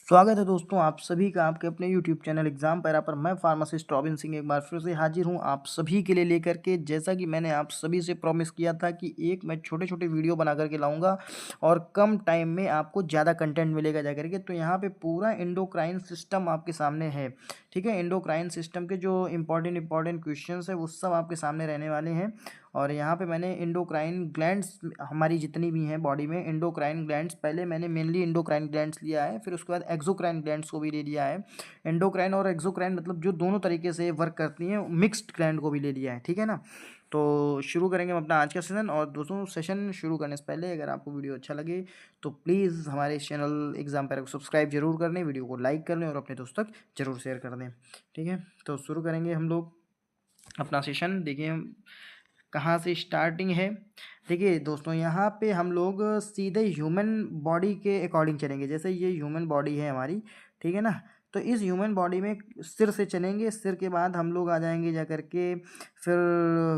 स्वागत है दोस्तों आप सभी का आपके अपने YouTube चैनल एग्जाम पैरा पर। मैं फार्मासिस्ट रॉबिन सिंह एक बार फिर से हाजिर हूं आप सभी के लिए लेकर के। जैसा कि मैंने आप सभी से प्रॉमिस किया था कि मैं छोटे छोटे वीडियो बना करके लाऊंगा और कम टाइम में आपको ज़्यादा कंटेंट मिलेगा जा करके। तो यहाँ पे पूरा एंडोक्राइन सिस्टम आपके सामने है, ठीक है। एंडोक्राइन सिस्टम के जो इंपॉर्टेंट क्वेश्चन है वो सब आपके सामने रहने वाले हैं। और यहाँ पे मैंने एंडोक्राइन ग्लैंड्स हमारी जितनी भी हैं बॉडी में, एंडोक्राइन ग्लैंड्स पहले मैंने मेनली एंडोक्राइन ग्लैंड्स लिया है, फिर उसके बाद एक्सोक्राइन ग्लैंड्स को भी ले लिया है। एंडोक्राइन और एक्सोक्राइन मतलब जो दोनों तरीके से वर्क करती हैं, मिक्स्ड ग्लैंड को भी ले लिया है, ठीक है ना। तो शुरू करेंगे हम अपना आज का सेशन। और दोस्तों सेशन शुरू करने से पहले अगर आपको वीडियो अच्छा लगे तो प्लीज़ हमारे इस चैनल एग्जाम पैरा को सब्सक्राइब जरूर कर लें, वीडियो को लाइक कर लें और अपने दोस्तों तक जरूर शेयर कर दें, ठीक है। तो शुरू करेंगे हम लोग अपना सेशन। देखिए कहाँ से स्टार्टिंग है। देखिए दोस्तों यहाँ पे हम लोग सीधे ह्यूमन बॉडी के अकॉर्डिंग चलेंगे। जैसे ये ह्यूमन बॉडी है हमारी, ठीक है ना। तो इस ह्यूमन बॉडी में सिर से चलेंगे, सिर के बाद हम लोग आ जाएंगे जा करके, फिर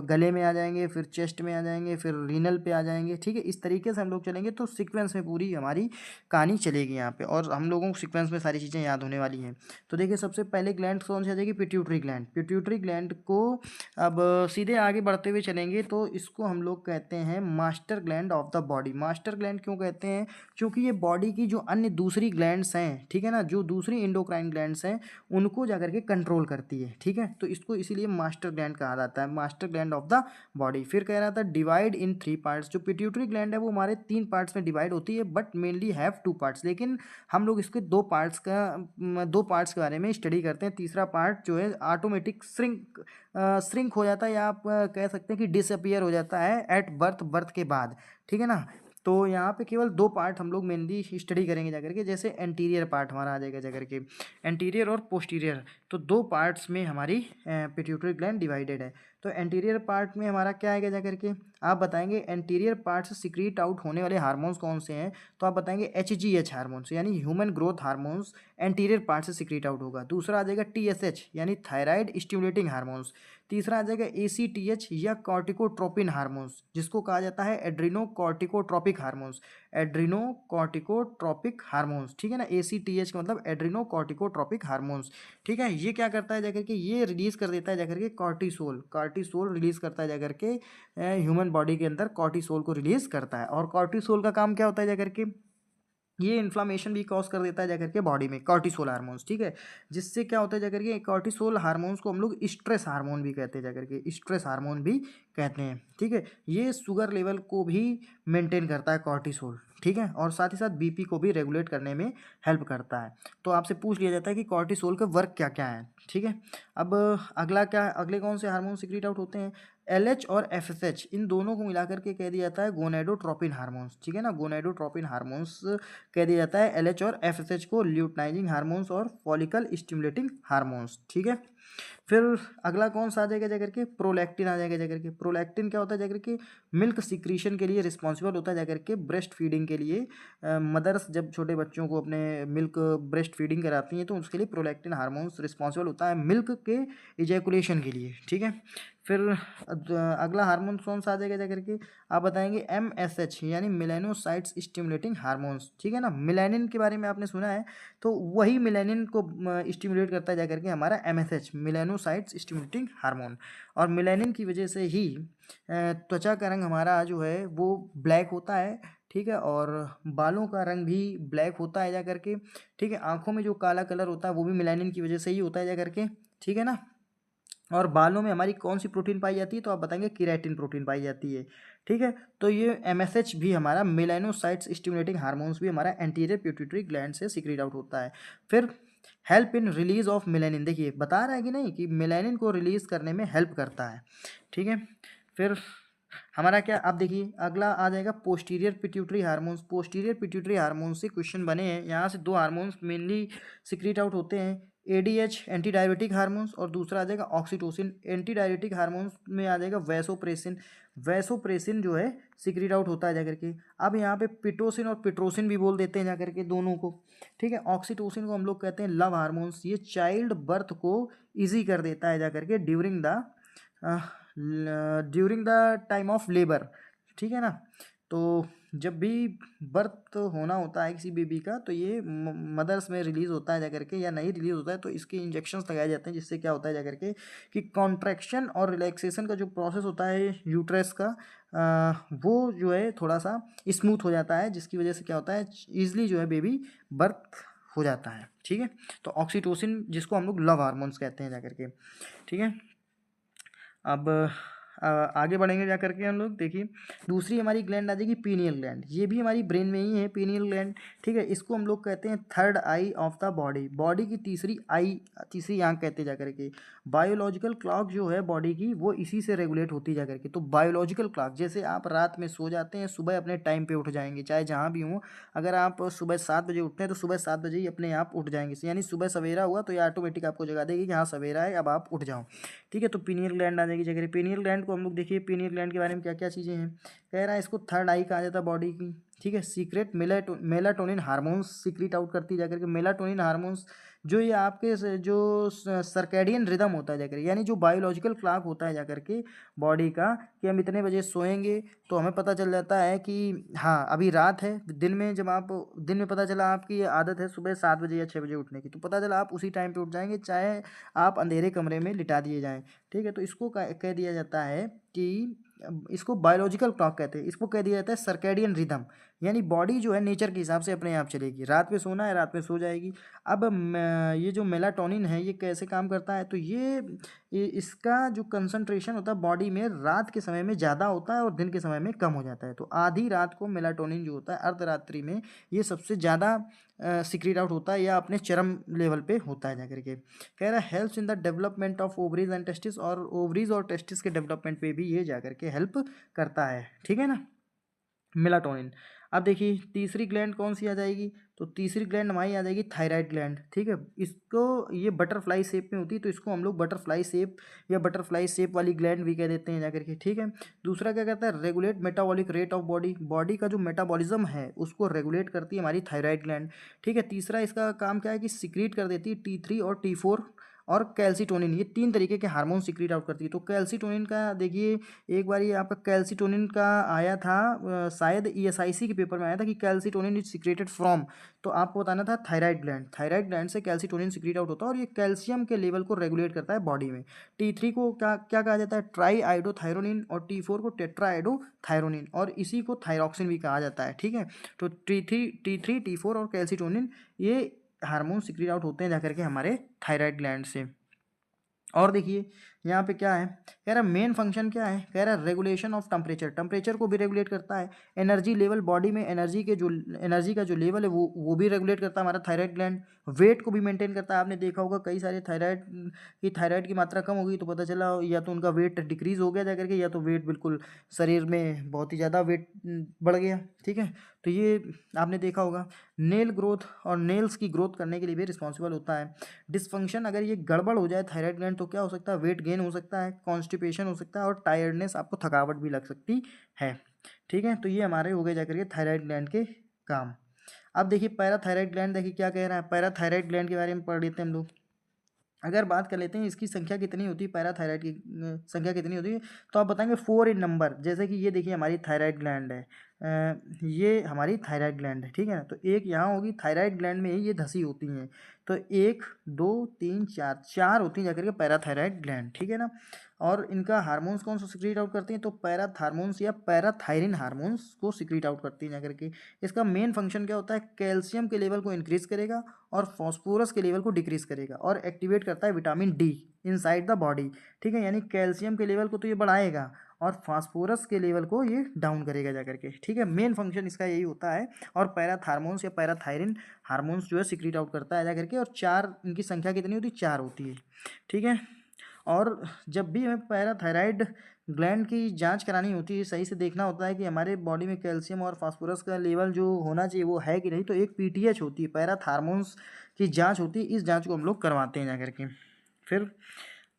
गले में आ जाएंगे, फिर चेस्ट में आ जाएंगे, फिर रीनल पे आ जाएंगे, ठीक है। इस तरीके से हम लोग चलेंगे तो सीक्वेंस में पूरी हमारी कहानी चलेगी यहाँ पे, और हम लोगों को सीक्वेंस में सारी चीज़ें याद होने वाली हैं। तो देखिए सबसे पहले ग्लैंड कौन सी आ जाएगी, पिट्यूटरी ग्लैंड। पिट्यूटरी ग्लैंड को अब सीधे आगे बढ़ते हुए चलेंगे तो इसको हम लोग कहते हैं master gland of the body. Master gland क्यों कहते हैं, क्योंकि ये बॉडी की जो अन्य दूसरी ग्लैंड्स हैं, ठीक है ना, जो दूसरी इंडोक्राइन ग्लैंड्स हैं उनको जाकर के कंट्रोल करती है, ठीक है। तो इसको इसीलिए मास्टर ग्लैंड कहा जाता है, master gland of the body. फिर कह रहा था डिवाइड इन 3 पार्ट्स। जो पिट्यूटरी ग्लैंड है वो हमारे 3 पार्ट्स में डिवाइड होती है, बट मेनली हैव 2 पार्ट्स। लेकिन हम लोग इसके 2 पार्ट्स के बारे में स्टडी करते हैं। तीसरा पार्ट जो है ऑटोमेटिक श्रिंक हो जाता है, या आप कह सकते हैं कि डिसअपियर हो जाता है एट बर्थ के बाद, ठीक है ना। तो यहाँ पे केवल 2 पार्ट हम लोग मेनली स्टडी करेंगे जाकर के। जैसे एंटीरियर पार्ट हमारा आ जाएगा जाकर के, एंटीरियर और पोस्टीरियर। तो 2 पार्ट्स में हमारी पिट्यूटरी ग्लैंड डिवाइडेड है। तो एंटीरियर पार्ट में हमारा क्या आएगा जाकर के, आप बताएंगे एंटीरियर पार्ट से सिक्रीट आउट होने वाले हार्मोन्स कौन से हैं। तो आप बताएंगे HGH हार्मोन्स, यानी human growth hormones anterior part से सिक्रीट आउट होगा। दूसरा आ जाएगा TSH यानी थायराइड स्टिमुलेटिंग हार्मोन्स। तीसरा आ जाएगा ACTH या कॉर्टिकोट्रोपिन हार्मोन्स, जिसको कहा जाता है एड्रीनो कॉर्टिकोट्रोपिक हार्मोन्स। एड्रीनो कॉर्टिकोट्रोपिक हार्मोन्स, ठीक है ना। ACTH का मतलब एड्रीनो कॉर्टिकोट्रोपिक हार्मोन्स, ठीक है। ये क्या करता है जाकर के, ये रिलीज कर देता है जाकर के कॉर्टिसोल। कॉर्टिसोल रिलीज करता है जाकर के ह्यूमन बॉडी के अंदर, कॉर्टिसोल को रिलीज करता है। और कॉर्टिसोल का काम क्या होता है जाकर के, ये इन्फ्लामेशन भी कॉज कर देता है जाकर के बॉडी में, कॉर्टिसोल हार्मोन्स, ठीक है। जिससे क्या होता है जाकर के, कॉर्टिसोल हार्मोन्स को हम लोग स्ट्रेस हार्मोन भी कहते हैं जाकर के, स्ट्रेस हार्मोन भी कहते हैं, ठीक है। ये शुगर लेवल को भी मेंटेन करता है कॉर्टिसोल, ठीक है। और साथ ही साथ BP को भी रेगुलेट करने में हेल्प करता है। तो आपसे पूछ लिया जाता है कि कॉर्टिसोल का वर्क क्या क्या है, ठीक है। अब अगले कौन से हार्मोन सिक्रीट आउट होते हैं, LH और FSH, इन दोनों को मिलाकर के कह दिया जाता है गोनेडोट्रोपिन हार्मोन्स, ठीक है ना। गोनेडोट्रोपिन हार्मोन्स कह दिया जाता है LH और FSH को ल्यूटनाइजिंग हार्मोन्स और फॉलिकल स्टिमुलेटिंग हार्मोन्स, ठीक है। फिर अगला कौन सा आ जाएगा जाकर के, प्रोलैक्टिन आ जाएगा जाकर के। प्रोलैक्टिन क्या होता है जाकर के, मिल्क सिक्रीशन के लिए रिस्पॉन्सिबल होता है जाकर के, ब्रेस्ट फीडिंग के लिए। मदर्स जब छोटे बच्चों को अपने मिल्क ब्रेस्ट फीडिंग कराती हैं तो उसके लिए प्रोलैक्टिन हार्मोन्स रिस्पॉन्सिबल होता है मिल्क के इजैकुलेशन के लिए, ठीक है। फिर अगला हार्मोन कौन सा आ जाएगा जाकर के, आप बताएंगे MSH यानी मिलेनोसाइट्स स्टिमुलेटिंग हार्मोन्स, ठीक है ना। मिलेनिन के बारे में आपने सुना है, तो वही मिलेनिन को स्टिमुलेट करता है जाकर के हमारा MSH, मिलेनोसाइट्स स्टिमुलेटिंग हार्मोन। और मिलेनिन की वजह से ही त्वचा का रंग हमारा जो है वो ब्लैक होता है, ठीक है। और बालों का रंग भी ब्लैक होता है जाकर के, ठीक है। आंखों में जो काला कलर होता है वो भी मिलेनिन की वजह से ही होता है जाकर के, ठीक है ना। और बालों में हमारी कौन सी प्रोटीन पाई जाती है, तो आप बताएंगे केराटिन प्रोटीन पाई जाती है, ठीक है। तो ये MSH भी हमारा, मेलानोसाइट्स स्टिमुलेटिंग हार्मोन्स भी हमारा एंटीरियर पिट्यूटरी ग्लैंड से सीक्रेट आउट होता है। फिर help in release of melanin, देखिए बता रहा है कि नहीं कि मेलानिन को रिलीज करने में हेल्प करता है, ठीक है। फिर हमारा क्या, आप देखिए अगला आ जाएगा posterior pituitary hormones. Posterior pituitary hormones से क्वेश्चन बने हैं, यहाँ से 2 हार्मोन्स मेनली सीक्रेट आउट होते हैं, ADH एंटी डायबिटिक हार्मोन्स, और दूसरा आ जाएगा ऑक्सीटोसिन। एंटी डायबिटिक हार्मोन्स में आ जाएगा वैसोप्रेसिन। वैसोप्रेसिन जो है सीक्रेट आउट होता है जाकर के। अब यहाँ पे पिटोसिन और पिट्रोसिन भी बोल देते हैं जाकर के दोनों को, ठीक है। ऑक्सीटोसिन को हम लोग कहते हैं लव हार्मोन्स, ये चाइल्ड बर्थ को ईजी कर देता है जाकर के during the time of labour, ठीक है ना। तो जब भी बर्थ होना होता है किसी बेबी का, तो ये मदर्स में रिलीज़ होता है जा करके, या नहीं रिलीज़ होता है तो इसके इंजेक्शंस लगाए जाते हैं, जिससे क्या होता है जा करके कि कॉन्ट्रैक्शन और रिलैक्सेशन का जो प्रोसेस होता है यूट्रस का, वो जो है थोड़ा सा स्मूथ हो जाता है, जिसकी वजह से क्या होता है ईजिली जो है बेबी बर्थ हो जाता है। ठीक है, तो ऑक्सीटोसिन जिसको हम लोग लव हार्मोन्स कहते हैं जा करके। ठीक है, अब आगे बढ़ेंगे जा करके हम लोग। देखिए दूसरी हमारी ग्लैंड आ जाएगी पीनियल ग्लैंड। ये भी हमारी ब्रेन में ही है पीनियल ग्लैंड। ठीक है, इसको हम लोग कहते हैं third I of the body, body की तीसरी आई, तीसरी आंख कहते हैं जा करके। बायोलॉजिकल क्लॉक जो है बॉडी की, वो इसी से रेगुलेट होती जा करके। तो बायोलॉजिकल क्लॉक, जैसे आप रात में सो जाते हैं, सुबह अपने टाइम पे उठ जाएंगे, चाहे जहाँ भी हों। अगर आप सुबह 7 बजे उठते हैं तो सुबह 7 बजे ही अपने आप उठ जाएंगे, यानी सुबह सवेरा हुआ तो ये ऑटोमेटिक आपको जगा देगी कि हाँ सवेरा है, अब आप उठ जाओ। ठीक है, तो पीनियल ग्लैंड आ जाएगी जगह। पीनियल ग्लैंड को हम लोग देखिए, पीनियल ग्लैंड के बारे में क्या क्या चीज़ें हैं। कह रहा है इसको थर्ड आई कहा जाता है बॉडी की। ठीक है, secret melatonin hormones secret out करती जाकर के। मेलाटोनिन हार्मोन्स जो ये आपके जो सर्कैडियन रिदम होता है जाकर, यानी जो बायोलॉजिकल क्लॉक होता है जाकर के बॉडी का, कि हम इतने बजे सोएंगे तो हमें पता चल जाता है कि हाँ अभी रात है। दिन में जब आप दिन में पता चला आपकी ये आदत है सुबह 7 बजे या 6 बजे उठने की, तो पता चला आप उसी टाइम पे उठ जाएंगे, चाहे आप अंधेरे कमरे में लिटा दिए जाएं। ठीक है, तो इसको कह दिया जाता है कि इसको बायोलॉजिकल क्लॉक कहते हैं। इसको कह दिया जाता है सर्कैडियन रिदम, यानी बॉडी जो है नेचर के हिसाब से अपने आप चलेगी। रात में सोना है रात में सो जाएगी। अब ये जो मेलाटोनिन है ये कैसे काम करता है, तो ये इसका जो कंसंट्रेशन होता है बॉडी में रात के समय में ज़्यादा होता है और दिन के समय में कम हो जाता है। तो आधी रात को मेलाटोनिन जो होता है अर्धरात्रि में ये सबसे ज़्यादा सीक्रेट आउट होता है, या अपने चरम लेवल पे होता है जाकर के। कह रहा है helps in the development of ovaries and testis, और ओवरीज और टेस्टिस के डेवलपमेंट पे भी ये जाकर के हेल्प करता है। ठीक है ना, मेलाटोनिन। अब देखिए तीसरी ग्लैंड कौन सी आ जाएगी, तो तीसरी ग्लैंड हमारी आ जाएगी थायराइड ग्लैंड। ठीक है, इसको ये बटरफ्लाई शेप में होती है, तो इसको हम लोग बटरफ्लाई शेप या बटरफ्लाई शेप वाली ग्लैंड भी कह देते हैं जाकर के। ठीक है, दूसरा क्या कहता है, regulate metabolic rate of body, body का जो मेटाबॉलिज्म है उसको रेगुलेट करती है हमारी थायराइड ग्लैंड। ठीक है, तीसरा इसका काम क्या है कि सिक्रीट कर देती है T3 और T4 और कैल्सीटोनिन, ये 3 तरीके के हार्मोन सिक्रीट आउट करती है। तो कैल्सीटोनिन का देखिए, एक बार ये आपका कैल्सीटोनिन का आया था, शायद ESIC के पेपर में आया था कि कैल्सीटोनिन इज सिक्रेटेड फ्रॉम, तो आपको बताना था थायराइड ग्लैंड। थायराइड ग्लैंड से कैल्सीटोनिन सिक्रेट आउट होता है और ये कैल्शियम के लेवल को रेगुलेट करता है बॉडी में। T3 को क्या क्या कहा जाता है, ट्राई आइडोथायरोनिन, और T4 को टेट्रा आइडोथायरोनिन, और इसी को थायरॉक्सिन भी कहा जाता है। ठीक है, तो T3 T4 और कैल्सीटोनिन ये हार्मोन सिक्रेट आउट होते हैं जाकर के हमारे थायराइड ग्लैंड से। और देखिए यहाँ पे क्या है, कह रहा मेन फंक्शन क्या है, कह रहा रेगुलेशन ऑफ टेम्परेचर, टेम्परेचर को भी रेगुलेट करता है। एनर्जी लेवल, बॉडी में एनर्जी का जो लेवल है वो भी रेगुलेट करता है हमारा थायराइड ग्लैंड। वेट को भी मेंटेन करता है। आपने देखा होगा कई सारे थायराइड की मात्रा कम हो गई तो पता चला या तो उनका वेट डिक्रीज हो गया जाकर के, या तो वेट बिल्कुल शरीर में बहुत ही ज़्यादा वेट बढ़ गया। ठीक है, तो ये आपने देखा होगा। नेल ग्रोथ और नेल्स की ग्रोथ करने के लिए भी रिस्पॉन्सिबल होता है। डिसफंक्शन, अगर ये गड़बड़ हो जाए थायराइड ग्लैंड, तो क्या हो सकता है, वेट गेन हो सकता है, कॉन्स्टिपेशन हो सकता है, और टायर्डनेस, आपको थकावट भी लग सकती है। ठीक है, तो ये हमारे हो गए जाकर के थायराइड ग्लैंड के काम। अब देखिए पैराथायराइड ग्लैंड, देखिए क्या कह रहा है, पैराथायराइड ग्लैंड के बारे में पढ़ लेते हैं हम लोग। अगर बात कर लेते हैं इसकी संख्या कितनी होती है, पैराथायराइड की संख्या कितनी होती है, तो आप बताएंगे 4 इन नंबर। जैसे कि ये देखिए हमारी थायराइड ग्लैंड है, ये हमारी थायराइड ग्लैंड है। ठीक है ना, तो एक यहाँ होगी थायराइड ग्लैंड में ही ये धसी होती हैं, तो 1 2 3 4 4 होती हैं जाकर के पैराथायराइड ग्लैंड। ठीक है ना, और इनका हार्मोन्स कौन सा सिक्रीट आउट करती हैं, तो पैराथार्मोन्स या पैराथायरिन हार्मोन्स को सिक्रीट आउट करती हैं जाकर के। इसका मेन फंक्शन क्या होता है, कैल्शियम के लेवल को इंक्रीज करेगा और फॉस्फोरस के लेवल को डिक्रीज करेगा, और एक्टिवेट करता है vitamin D inside the body. ठीक है, यानी कैल्शियम के लेवल को तो ये बढ़ाएगा और फास्फोरस के लेवल को ये डाउन करेगा जाकर के। ठीक है, मेन फंक्शन इसका यही होता है। और पैराथार्मोन्स या पैराथायरिन हार्मोन्स जो है सिक्रीट आउट करता है जाकर के, और 4 इनकी संख्या कितनी होती है, 4 होती है। ठीक है, और जब भी हमें पैराथायराइड ग्लैंड की जांच करानी होती है, सही से देखना होता है कि हमारे बॉडी में कैल्शियम और फास्फोरस का लेवल जो होना चाहिए वो है कि नहीं, तो एक PTH होती है, पैराथार्मोन्स की जांच होती है। इस जांच को हम लोग करवाते हैं जाकर के। फिर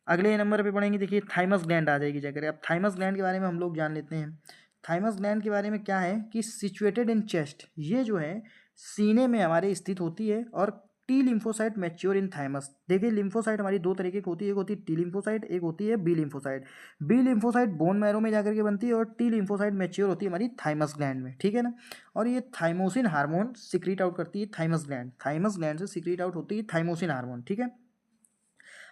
अगले नंबर पे पढ़ेंगे, देखिए थाइमस ग्लैंड आ जाएगी जाकर। अब थाइमस ग्लैंड के बारे में हम लोग जान लेते हैं। थाइमस ग्लैंड के बारे में क्या है कि सिचुएटेड इन चेस्ट, ये जो है सीने में हमारे स्थित होती है, और T lymphocyte mature in thymus. देखिए लिम्फोसाइट हमारी दो तरीके की होती है, एक होती है टी लिम्फोसाइट, एक होती है B lymphocyte. B lymphocyte bone marrow में जाकर के बनती है और टी लिम्फोसाइट मैच्योर होती है हमारी थाइमस ग्लैंड में, ठीक है ना। और ये थाइमोसिन हार्मोन सिक्रीट आउट करती है थाइमस ग्लैंड से सिक्रीट आउट होती है थाइमोसिन हार्मोन, ठीक है।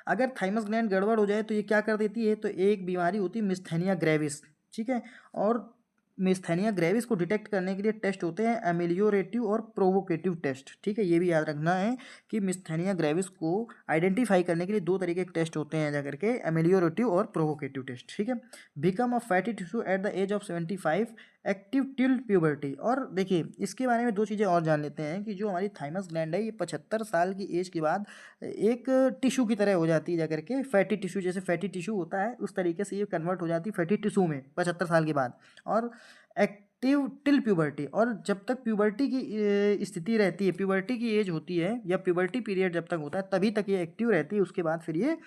अगर थाइमस ग्लैंड गड़बड़ हो जाए तो ये क्या कर देती है, तो एक बीमारी होती है मिस्थेनिया ग्रेविस, ठीक है। और मिस्थेनिया ग्रेविस को डिटेक्ट करने के लिए टेस्ट होते हैं एमेलियोरेटिव और प्रोवोकेटिव टेस्ट, ठीक है। ये भी याद रखना है कि मिस्थेनिया ग्रेविस को आइडेंटिफाई करने के लिए दो तरीके के टेस्ट होते हैं जाकर के, एमेलियोरेटिव और प्रोवोकेटिव टेस्ट, ठीक है। Become a fatty tissue at the age of 75, active till puberty. और देखिए इसके बारे में दो चीज़ें और जान लेते हैं कि जो हमारी थाइमस ग्लैंड है ये 75 साल की एज के बाद एक टिश्यू की तरह हो जाती है जाकर के, फैटी टिश्यू, जैसे फैटी टिश्यू होता है उस तरीके से ये कन्वर्ट हो जाती है फैटी टिश्यू में 75 साल के बाद। और एक्टिव टिल प्यूबर्टी, और जब तक प्यूबर्टी की स्थिति रहती है, प्यूबर्टी की एज होती है या प्यूबर्टी पीरियड जब तक होता है तभी तक ये एक्टिव रहती है, उसके बाद फिर ये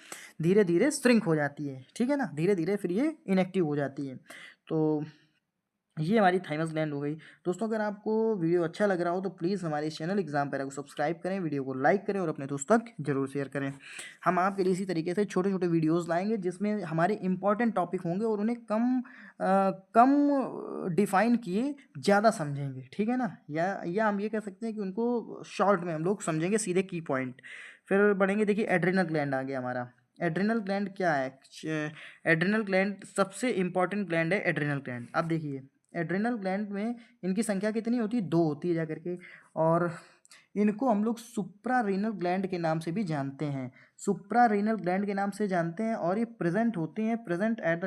धीरे धीरे श्रिंक हो जाती है, ठीक है ना, धीरे धीरे फिर ये इनएक्टिव हो जाती है। तो ये हमारी थाइमस ग्लैंड हो गई। दोस्तों अगर आपको वीडियो अच्छा लग रहा हो तो प्लीज़ हमारे इस चैनल एग्जाम पैरा को सब्सक्राइब करें, वीडियो को लाइक करें और अपने दोस्तों तक जरूर शेयर करें। हम आपके लिए इसी तरीके से छोटे छोटे वीडियोस लाएंगे जिसमें हमारे इंपॉर्टेंट टॉपिक होंगे और उन्हें कम डिफाइन किए ज़्यादा समझेंगे, ठीक है ना। या हम ये कह सकते हैं कि उनको शॉर्ट में हम लोग समझेंगे, सीधे की पॉइंट। फिर बढ़ेंगे, देखिए एड्रिनल ग्लैंड आ गया हमारा। एड्रिनल ग्लैंड क्या है, एड्रिनल ग्लैंड सबसे इंपॉर्टेंट ग्लैंड है एड्रिनल ग्लैंड। अब देखिए एड्रिनल ग्लैंड में इनकी संख्या कितनी होती है, दो होती है जाकर के, और इनको हम लोग सुप्रारीनल ग्लैंड के नाम से भी जानते हैं, सुप्रारीनल ग्लैंड के नाम से जानते हैं। और ये प्रेजेंट होती हैं, present at the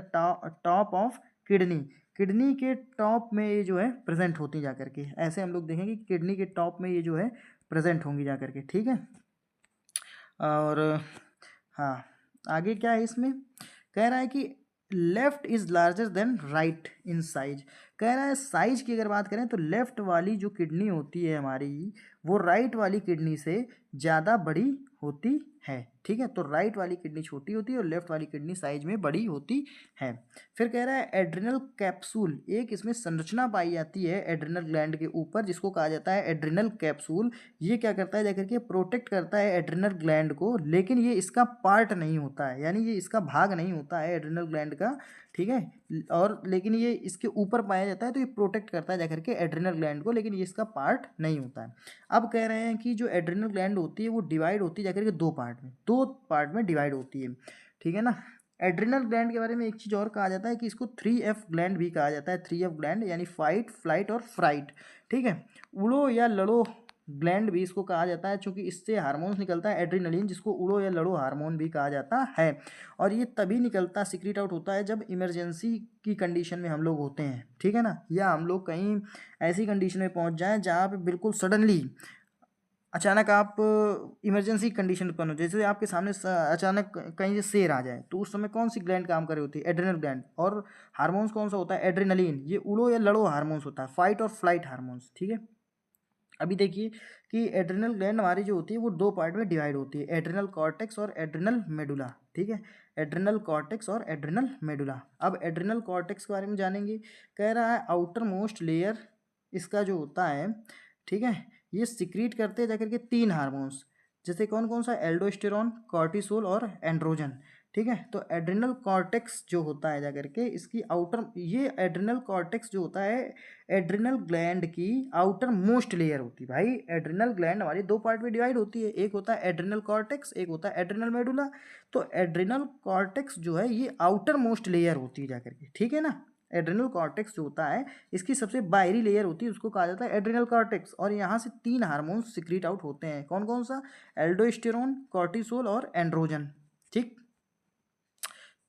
top of kidney, kidney के टॉप में ये जो है प्रेजेंट होती जाकर के, ऐसे हम लोग देखेंगे कि किडनी के टॉप में ये जो है प्रेजेंट होंगी जाकर के, ठीक है। और हाँ आगे क्या है इसमें, कह रहा है कि left is larger than right in size. कह रहा है साइज की अगर बात करें तो लेफ्ट वाली जो किडनी होती है हमारी वो राइट वाली किडनी से ज़्यादा बड़ी होती है, ठीक है। तो राइट वाली किडनी छोटी होती है और लेफ्ट वाली किडनी साइज में बड़ी होती है। फिर कह रहा है एड्रिनल कैप्सूल, एक इसमें संरचना पाई जाती है एड्रिनल ग्लैंड के ऊपर जिसको कहा जाता है एड्रिनल कैप्सूल। ये क्या करता है जाकर के, प्रोटेक्ट करता है एड्रिनल ग्लैंड को, लेकिन ये इसका पार्ट नहीं होता है, यानी ये इसका भाग नहीं होता है एड्रिनल ग्लैंड का, ठीक है। और लेकिन ये इसके ऊपर पाया जाता है तो ये प्रोटेक्ट करता है जाकर के एड्रिनल ग्लैंड को, लेकिन ये इसका पार्ट नहीं होता है। अब कह रहे हैं कि जो एड्रिनल ग्लैंड होती है वो डिवाइड होती है जाकर के दो पार्ट में डिवाइड होती है, ठीक है ना। एड्रिनल ग्लैंड के बारे में एक चीज़ और कहा जाता है कि इसको 3F ग्लैंड भी कहा जाता है, 3F ग्लैंड यानी फाइट, फ्लाइट और फ्राइट, ठीक है। उड़ो या लड़ो ग्लैंड भी इसको कहा जाता है, क्योंकि इससे हार्मोन्स निकलता है एड्रिनलिन, जिसको उड़ो या लड़ो हार्मोन भी कहा जाता है। और ये तभी निकलता, सीक्रेट आउट होता है जब इमरजेंसी की कंडीशन में हम लोग होते हैं, ठीक है ना, या हम लोग कहीं ऐसी कंडीशन में पहुंच जाएं जहाँ पे बिल्कुल सडनली अचानक आप इमरजेंसी कंडीशन उत्पन्न हो, जैसे आपके सामने अचानक कहीं से शेर आ जाए, तो उस समय कौन सी ग्लैंड काम कर रही होती है, एड्रिनल ग्लैंड। और हार्मोन्स कौन सा होता है, एड्रिनलिन, ये उड़ो या लड़ो हार्मोन्स होता है, फाइट और फ्लाइट हार्मोन्स, ठीक है। अभी देखिए कि एड्रिनल ग्लैंड हमारी जो होती है वो दो पार्ट में डिवाइड होती है, एड्रिनल कॉर्टेक्स और एड्रिनल मेडुला, ठीक है। एड्रिनल कॉर्टेक्स और एड्रिनल मेडुला। अब एड्रिनल कॉर्टेक्स के बारे में जानेंगे। कह रहा है आउटर मोस्ट लेयर इसका जो होता है, ठीक है, ये सिक्रीट करते हैं जाकर के तीन हार्मोन्स, जैसे कौन कौन सा, एल्डोस्टेरॉन, कॉर्टिसोल और एंड्रोजन, ठीक है। तो एड्रिनल कॉर्टेक्स जो होता है जाकर के इसकी आउटर, ये एड्रिनल कॉर्टेक्स जो होता है एड्रिनल ग्लैंड की आउटर मोस्ट लेयर होती है। भाई एड्रिनल ग्लैंड हमारी दो पार्ट में डिवाइड होती है, एक होता है एड्रिनल कॉर्टेक्स, एक होता है एड्रिनल मेडुला। तो एड्रिनल कॉर्टेक्स जो है ये आउटर मोस्ट लेयर होती है जाकर के, ठीक है ना। एड्रिनल कॉर्टेक्स जो होता है इसकी सबसे बाहरी लेयर होती है, उसको कहा जाता है एड्रिनल कॉर्टेक्स। और यहाँ से तीन हार्मोन्स सिक्रीट आउट होते हैं, कौन कौन सा, एल्डोस्टेरोन, कॉर्टिसोल और एंड्रोजन, ठीक।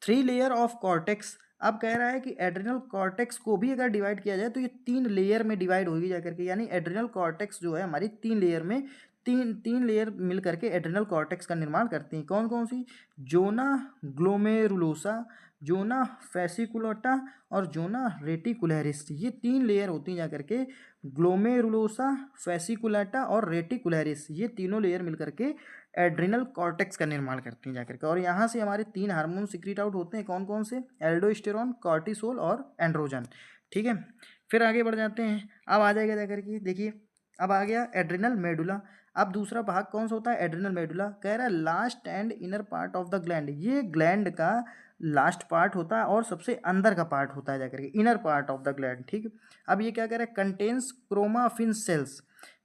3 लेयर ऑफ कॉर्टेक्स। अब कह रहा है कि एड्रिनल कॉर्टेक्स को भी अगर डिवाइड किया जाए तो ये 3 लेयर में डिवाइड होगी जाकर के, यानी एड्रिनल कॉर्टेक्स जो है हमारी 3 लेयर में, तीन लेयर मिल करके एड्रिनल कॉर्टेक्स का निर्माण करती हैं, कौन कौन सी, जोना ग्लोमेरुलोसा, जोना फैसिकुलेटा और जोना रेटिकुलरिस। ये 3 लेयर होती हैं जाकर के, ग्लोमेरुलोसा, फैसिकुलेटा और रेटिकुलरिस, ये तीनों लेयर मिल करके एड्रिनल कॉर्टेक्स का निर्माण करती हैं जाकर के। और यहाँ से हमारे तीन हार्मोन सिक्रीट आउट होते हैं, कौन कौन से, एल्डोस्टेरॉन, कॉर्टिसोल और एंड्रोजन, ठीक है। फिर आगे बढ़ जाते हैं, अब आ जाएगा जाकर के, देखिए अब आ गया एड्रिनल मेडुला। अब दूसरा भाग कौन सा होता है, एड्रिनल मेडुला। कह रहा है last and inner part of the gland, ये ग्लैंड का लास्ट पार्ट होता है और सबसे अंदर का पार्ट होता है जाकर के, inner part of the gland, ठीक है। अब ये क्या कह रहा है, कंटेन्स क्रोमाफिन सेल्स,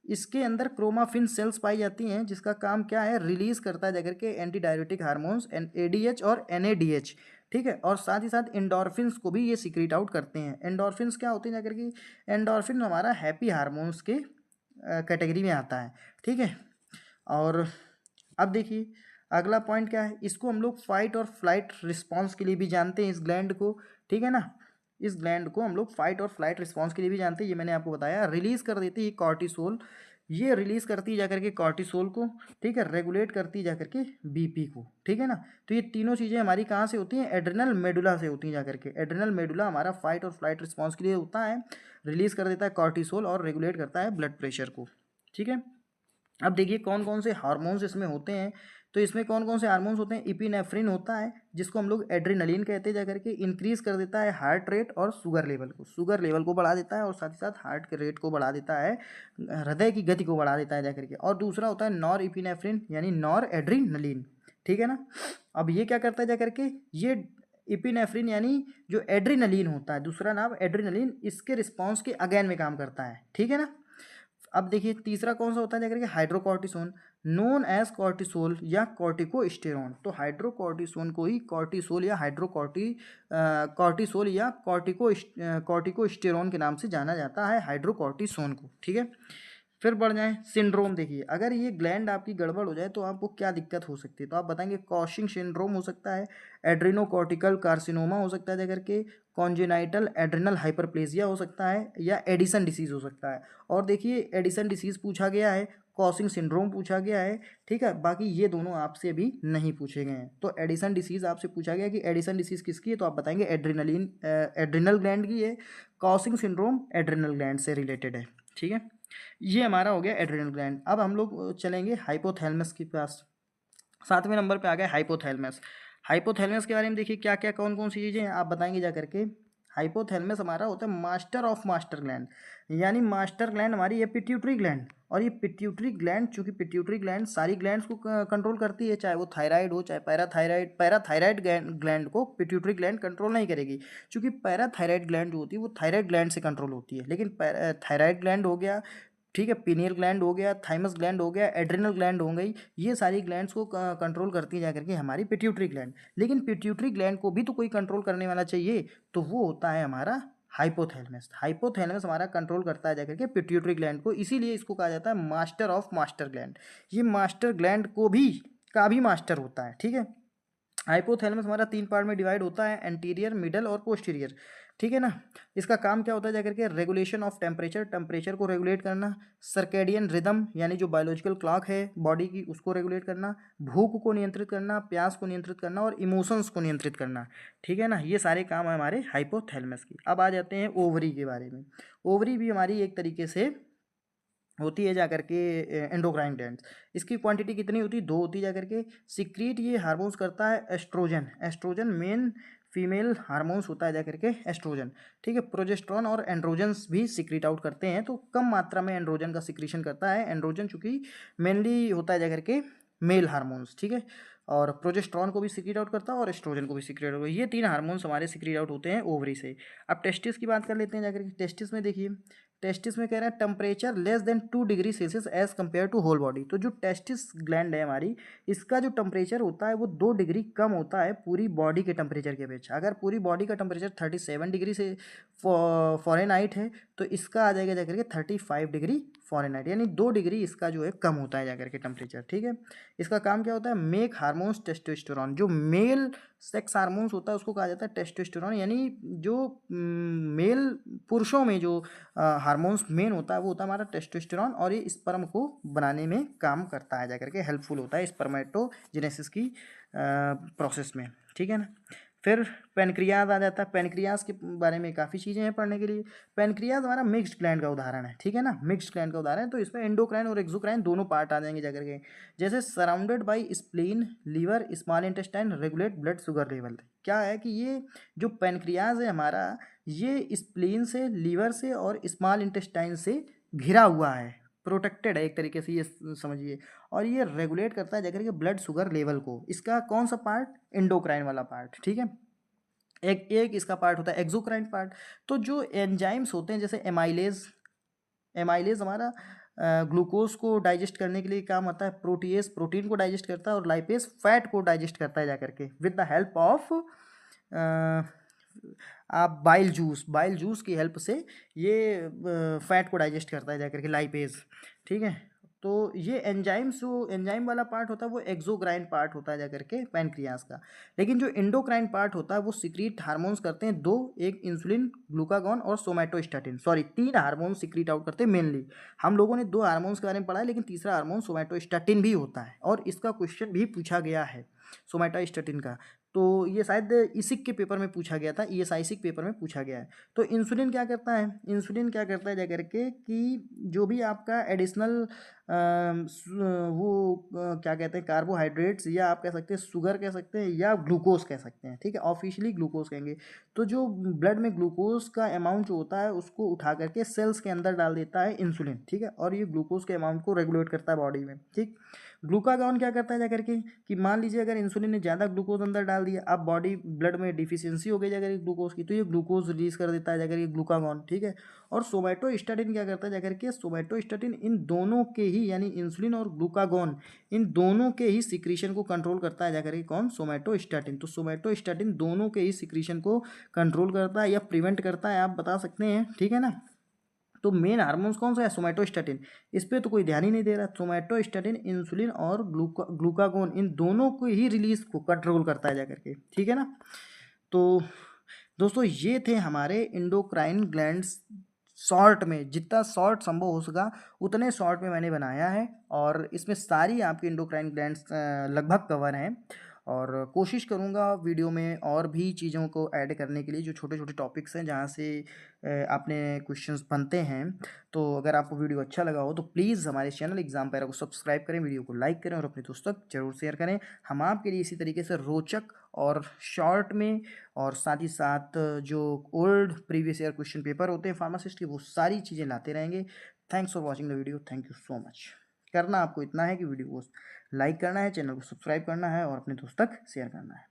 इसके अंदर क्रोमाफिन सेल्स पाई जाती हैं, जिसका काम क्या है, रिलीज करता है जाकर के एंटी डायरेटिक हार्मोन्स एडीएच और एनएडीएच, ठीक है। और साथ ही साथ एंडोर्फिन्स को भी ये सीक्रेट आउट करते हैं। एंडोर्फिन्स क्या होते हैं जाकर के, एंडोर्फिन हमारा हैप्पी हार्मोन्स के कैटेगरी में आता है, ठीक है। और अब देखिए अगला पॉइंट क्या है, इसको हम लोग फाइट और फ्लाइट रिस्पॉन्स के लिए भी जानते हैं, इस ग्लैंड को, ठीक है ना। इस ग्लैंड को हम लोग फाइट और फ्लाइट रिस्पॉन्स के लिए भी जानते हैं, ये मैंने आपको बताया। रिलीज कर देती है कॉर्टिसोल, ये रिलीज करती है जाकर के कॉर्टिसोल को, ठीक है। रेगुलेट करती है जाकर के बीपी को, ठीक है ना। तो ये तीनों चीज़ें हमारी कहाँ से होती हैं, एड्रिनल मेडुला से होती हैं जाकर के। एड्रिनल मेडुला हमारा फाइट और फ्लाइट रिस्पॉन्स के लिए होता है, रिलीज कर देता है कॉर्टिसोल और रेगुलेट करता है ब्लड प्रेशर को, ठीक है। अब देखिए कौन कौन से हार्मोन्स इसमें होते हैं, तो इसमें कौन कौन से हार्मोन्स होते हैं, इपिनेफ्रिन होता है, जिसको हम लोग एड्रेनलिन कहते हैं जाकर के, इंक्रीज कर देता है हार्ट रेट और शुगर लेवल को, शुगर लेवल को बढ़ा देता है और साथ ही साथ हार्ट के रेट को बढ़ा देता है, हृदय की गति को बढ़ा देता है जाकर के। और दूसरा होता है नॉर इपिनेफ्रिन यानी नॉर एड्रेनलिन, ठीक है ना। अब ये क्या करता है जाकर के, ये इपिनेफ्रिन यानी जो एड्रेनलिन होता है, दूसरा नाम एड्रेनलिन, इसके रिस्पॉन्स के अगेन में काम करता है, ठीक है ना। अब देखिए तीसरा कौन सा होता है जाकर के, हाइड्रोकॉर्टिसोन, नोन एज कॉर्टिसोल या कॉर्टिकोस्टेरॉन। तो हाइड्रोकॉर्टिसोन को ही कॉर्टिसोल या कॉर्टिसोल या कॉर्टिकोस्टेरॉन के नाम से जाना जाता है, हाइड्रोकॉर्टिसोन को, ठीक है। फिर बढ़ जाए सिंड्रोम, देखिए अगर ये ग्लैंड आपकी गड़बड़ हो जाए तो आपको क्या दिक्कत हो सकती है, तो आप बताएंगे कॉशिंग सिंड्रोम हो सकता है, एड्रेनोकॉर्टिकल कार्सिनोमा हो सकता है जाकर के, कॉन्जेनाइटल एड्रिनल हाइपरप्लेजिया हो सकता है, या एडिसन डिसीज हो सकता है। और देखिए एडिसन डिसीज पूछा गया है, कॉशिंग सिंड्रोम पूछा गया है, ठीक है। बाकी ये दोनों आपसे अभी नहीं पूछे गए हैं। तो एडिसन डिसीज आपसे पूछा गया कि एडिसन डिसीज किसकी है, तो आप बताएंगे एड्रिनल ग्लैंड की है, कॉशिंग सिंड्रोम एड्रिनल ग्लैंड से रिलेटेड है, ठीक है। ये हमारा हो गया एड्रिनल ग्लैंड। अब हम लोग चलेंगे हाइपोथैलेमस के पास, 7वें नंबर पे आ गया हाइपोथैलेमस। हाइपोथैलेमस के बारे में देखिए क्या क्या कौन कौन सी चीज़ें हैं आप बताएंगे जा करके। हाइपोथैलेमस हमारा होता है मास्टर ऑफ मास्टर ग्लैंड, यानी मास्टर ग्लैंड हमारी ये पिट्यूटरी ग्लैंड। और ये पिट्यूटरी ग्लैंड, चूंकि पिट्यूटरी ग्लैंड सारी ग्लैंड्स को कंट्रोल करती है, चाहे वो थायराइड हो चाहे पैराथायराइड ग्लैंड को पिट्यूटरी ग्लैंड कंट्रोल नहीं करेगी, क्योंकि पैराथायराइड ग्लैंड जो होती है वो थायराइड ग्लैंड से कंट्रोल होती है। लेकिन थायराइड ग्लैंड हो गया, ठीक है, पीनियल ग्लैंड हो गया, थाइमस ग्लैंड हो गया, एड्रिनल ग्लैंड हो गई, ये सारी ग्लैंड्स को कंट्रोल करती है जाकर के हमारी पिट्यूटरी ग्लैंड। लेकिन पिट्यूटरी ग्लैंड को भी तो कोई कंट्रोल करने वाला चाहिए, तो वो होता है हमारा हाइपोथैलेमस। हाइपोथैलेमस हमारा कंट्रोल करता है जाकर के पिट्यूटरी ग्लैंड को, इसीलिए इसको कहा जाता है मास्टर ऑफ मास्टर ग्लैंड। ये मास्टर ग्लैंड का भी मास्टर होता है, ठीक है। हाइपोथैलेमस हमारा 3 पार्ट में डिवाइड होता है, एंटीरियर, मिडल और पोस्टीरियर, ठीक है ना। इसका काम क्या होता है जाकर के, रेगुलेशन ऑफ टेम्परेचर, टेम्परेचर को रेगुलेट करना, सर्केडियन रिदम यानी जो बायोलॉजिकल क्लॉक है बॉडी की उसको रेगुलेट करना, भूख को नियंत्रित करना, प्यास को नियंत्रित करना और इमोशंस को नियंत्रित करना, ठीक है ना। ये सारे काम है हमारे हाइपोथैलेमस की। अब आ जाते हैं ओवरी के बारे में। ओवरी भी हमारी एक तरीके से होती है जाकर के एंडोक्राइन ग्लैंड। इसकी क्वांटिटी कितनी होती है, 2 होती है जाकर के। सीक्रेट ये हार्मोन्स करता है estrogen, estrogen main female hormones होता है जाकर के एस्ट्रोजन, ठीक है। प्रोजेस्ट्रॉन और एंड्रोजन्स भी सीक्रेट आउट करते हैं, तो कम मात्रा में एंड्रोजन का सिक्रीशन करता है। एंड्रोजन चूंकि मेनली होता है जाकर के मेल हार्मोन्स, ठीक है। और प्रोजेस्ट्रॉन को भी सीक्रेट आउट करता है और एस्ट्रोजन को भी सीक्रेट आउट, ये 3 हार्मोन्स हमारे सीक्रेट आउट होते हैं ओवरी से। अब टेस्टिस की बात कर लेते हैं जाकर के। टेस्टिस में देखिए, टेस्टिस में कह रहा है temperature less than 2 degree Celsius as compare to whole body. तो जो टेस्टिस ग्लैंड है हमारी, इसका जो टेम्परेचर होता है वो 2 डिग्री कम होता है पूरी बॉडी के टेम्परेचर के अपेक्षा। अगर पूरी बॉडी का टेम्परेचर 37 डिग्री से फॉरेनहाइट है, तो इसका आ जाएगा जाकर के 35 डिग्री फॉरेनहाइट, यानी 2 डिग्री इसका जो है कम होता है जाकर के टेम्परेचर, ठीक है। इसका काम क्या होता है, मेक हार्मोन्स टेस्टोस्टेरोन, जो मेल सेक्स हार्मोन्स होता है उसको कहा जाता है टेस्टोस्टेरोन, यानी जो मेल पुरुषों में जो हार्मोन्स मेन होता है वो होता है हमारा टेस्टोस्टेरोन, और ये स्पर्म को बनाने में काम करता है जाकर के, हेल्पफुल होता है स्पर्मेटोजेनेसिस की प्रोसेस में, ठीक है ना। फिर पेनक्रियाज आ जाता है। पेनक्रियाज के बारे में काफ़ी चीज़ें हैं पढ़ने के लिए। पेनक्रियाज हमारा मिक्स्ड ग्लैंड का उदाहरण है, ठीक है ना, मिक्स्ड ग्लैंड का उदाहरण है। तो इसमें एंडोक्राइन और एक्सोक्राइन दोनों पार्ट आ जाएंगे जाकर के। जैसे surrounded by spleen, liver, small intestine, regulate blood sugar level. क्या है कि ये जो पेनक्रियाज है हमारा, ये स्प्लीन से, लीवर से और स्मॉल इंटेस्टाइन से घिरा हुआ है, प्रोटेक्टेड है एक तरीके से, ये समझिए। और ये रेगुलेट करता है जाकर के ब्लड शुगर लेवल को। इसका कौन सा पार्ट? एंडोक्राइन वाला पार्ट, ठीक है। एक एक इसका पार्ट होता है एक्सोक्राइन पार्ट। तो जो एंजाइम्स होते हैं, जैसे एमाइलेज, एमाइलेज हमारा ग्लूकोज को डाइजेस्ट करने के लिए काम आता है, प्रोटीएस प्रोटीन को डाइजेस्ट करता है, और लाइपेज फैट को डाइजेस्ट करता है जाकर के विद द हेल्प ऑफ आप बाइल जूस की हेल्प से ये फैट को डाइजेस्ट करता है जाकर के लाइपेज, ठीक है। तो ये एंजाइम्स, जो एंजाइम वाला पार्ट होता है वो एक्सोक्राइन पार्ट होता है जाकर के पैनक्रियास का। लेकिन जो एंडोक्राइन पार्ट होता है वो सिक्रीट हार्मोन्स करते हैं दो, एक इंसुलिन, ग्लूकागॉन और somatostatin, sorry 3 hormone secrete out करते हैं मेनली। हम लोगों ने 2 हार्मोन्स के बारे में पढ़ा है, लेकिन तीसरा हार्मोन सोमैटोस्टैटिन भी होता है, और इसका क्वेश्चन भी पूछा गया है सोमैटोस्टैटिन का। तो ये शायद इसिक के पेपर में पूछा गया था, ईएसआईसिक पेपर में पूछा गया है। तो इंसुलिन क्या करता है? इंसुलिन क्या करता है जाकर के कि जो भी आपका एडिशनल क्या कहते हैं, कार्बोहाइड्रेट्स, या आप कह सकते हैं शुगर कह सकते हैं, या ग्लूकोज कह सकते हैं, ठीक है, ऑफिशियली ग्लूकोज कहेंगे। तो जो ब्लड में ग्लूकोज का अमाउंट जो होता है उसको उठा करके सेल्स के अंदर डाल देता है इंसुलिन, ठीक है, और ये ग्लूकोज के अमाउंट को रेगुलेट करता है बॉडी में, ठीक। ग्लूकागॉन क्या करता है जाकर के कि मान लीजिए अगर इंसुलिन ने ज़्यादा ग्लूकोज अंदर डाल दिया, अब बॉडी ब्लड में डिफिशियंसी हो गई जाकर के ग्लूकोज की, तो ये ग्लूकोज रिलीज कर देता है जाकर के ग्लूकागॉन, ठीक है। और सोमैटोस्टैटिन क्या करता है जाकर के? सोमैटोस्टैटिन इन दोनों के ही, यानी इंसुलिन और ग्लूकागॉन, इन दोनों के ही सिक्रीशन को कंट्रोल करता है जाकर के कौन? सोमैटोस्टैटिन। तो सोमैटोस्टैटिन दोनों के ही सिक्रीशन को कंट्रोल करता है या प्रिवेंट करता है, आप बता सकते हैं, ठीक है ना। तो मेन हार्मोन्स कौन सा है? सोमैटोस्टैटिन। इस पे तो कोई ध्यान ही नहीं दे रहा। सोमैटोस्टैटिन इंसुलिन और ग्लूकागॉन इन दोनों को ही रिलीज को कंट्रोल करता है जाकर के, ठीक है ना। तो दोस्तों ये थे हमारे इंडोक्राइन ग्लैंड्स, शॉर्ट में, जितना शॉर्ट संभव हो सका उतने शॉर्ट में मैंने बनाया है, और इसमें सारी आपकी इंडोक्राइन ग्लैंड्स लगभग कवर हैं। और कोशिश करूँगा वीडियो में और भी चीज़ों को ऐड करने के लिए, जो छोटे छोटे टॉपिक्स हैं जहाँ से आपने क्वेश्चंस बनते हैं। तो अगर आपको वीडियो अच्छा लगा हो तो प्लीज़ हमारे चैनल एग्जाम पैरा को सब्सक्राइब करें, वीडियो को लाइक करें और अपने दोस्तों तक जरूर शेयर करें। हम आपके लिए इसी तरीके से रोचक और शॉर्ट में, और साथ ही साथ जो old previous year question paper होते हैं फार्मासिस्ट के, वो सारी चीज़ें लाते रहेंगे। Thanks for watching the video, thank you so much. करना आपको इतना है कि वीडियो को लाइक करना है, चैनल को सब्सक्राइब करना है और अपने दोस्त तक शेयर करना है।